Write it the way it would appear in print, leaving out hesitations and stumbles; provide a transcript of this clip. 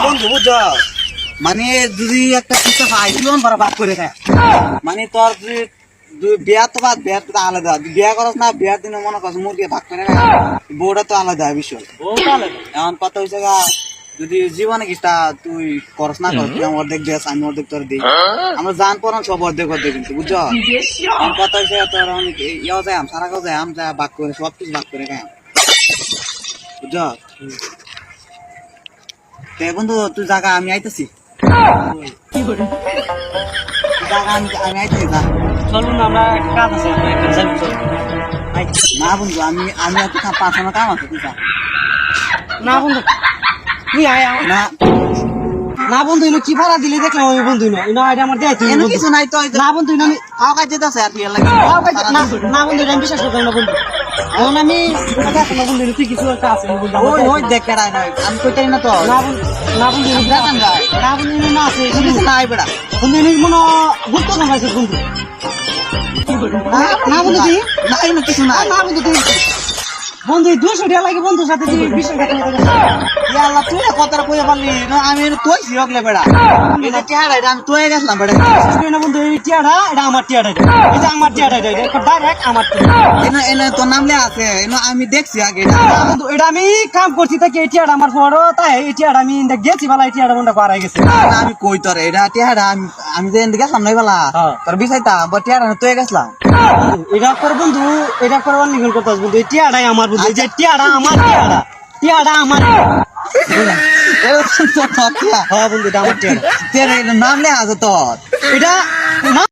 বন্ধু বুঝছ মানে যদি একটা কিছু খাইছিল ভাগ করে খায় মানে তোর বিয়া তো বাদ বিয়ার তো আলাদা বিয়া করস না বিয়ার দিনে মনে করছ মুরগি ভাগ করে না বউটা তো আলাদা বিষয় এমন কথা হয়েছে যদি জীবনে কিটা তুই করস না কর তুই অর্ধেক দেশ আমি অর্ধেক তোর দিই আমরা জান পড়ান সব অর্ধেক অর্ধেক কিন্তু বুঝছো এমন কথা হয়েছে তোর অনেক ইয়েও যায় সারা কেউ যায় যা ভাগ করে সব কিছু ভাগ করে খাই বুঝছো বন্ধু তুই জায়গা আমি আইতেছি আমি আইতেছি না চলুন আমরা একটা কাজ আছে না বন্ধু আমি এত পাঁচানো কাম আছে তুই না বন্ধু তুই আয় না না বন্ধু ইনো কি ভাড়া দিলে দেখলাম আমি বন্ধু ইনো এটা আমার দেয় তুই কিছু নাই তো না বন্ধু ইনো আমি খাওয়া কাজ যেতেছে আর কি লাগে না বন্ধু আমি বিশ্বাস করতাম না বন্ধু এখন আমি বন্ধু তুই কিছু একটা আছে ওই ওই দেখ কেডাই নাই আমি কইতাই না তো না বন্ধু দেখান যায় না বন্ধু ইনো না আছে কিছু নাই বেড়া বন্ধু ইনো মনে গুরুত্ব না পাইছে বন্ধু না বন্ধু তুই নাই না কিছু নাই না বন্ধু তুই বন্ধু 200 টাকা লাগে বন্ধুর সাথে তুই 20 টাকা ইয়া আল্লাহ তুই কথাটা কইয়া পারলি না আমি তুই সিরকলে বেড়া এটা কেডা এটা আমি তুই গেছলাম বেড়া না বন্ধু এই টিয়াটা এটা আমার টিয়াটা এটা আমার টিয়াটা এটা ডাইরেক্ট আমার এনে এনে তোর নাম লে আছে এনে আমি দেখছি আগে বন্ধু এটা আমি কাম করছি তাকে এই টিয়াটা আমার বড় তাই এই টিয়াটা আমি গেছি বালা এই টিয়াটা মনটা পারা গেছে আমি কই তোর এটা টিয়াটা আমি যে এনে গেছলাম নাই বালা তোর বিষয়টা টিয়াটা তুই গেছলাম এটা করে বন্ধু এটা করে অন্য কথা বন্ধু এই টিয়াটাই আমার বন্ধু এই যে টিয়াটা আমার টিয়াটা আমার হ্যাঁ বন্ধু এটা আমার টিয়াটা নাম লে আছে তোর এটা না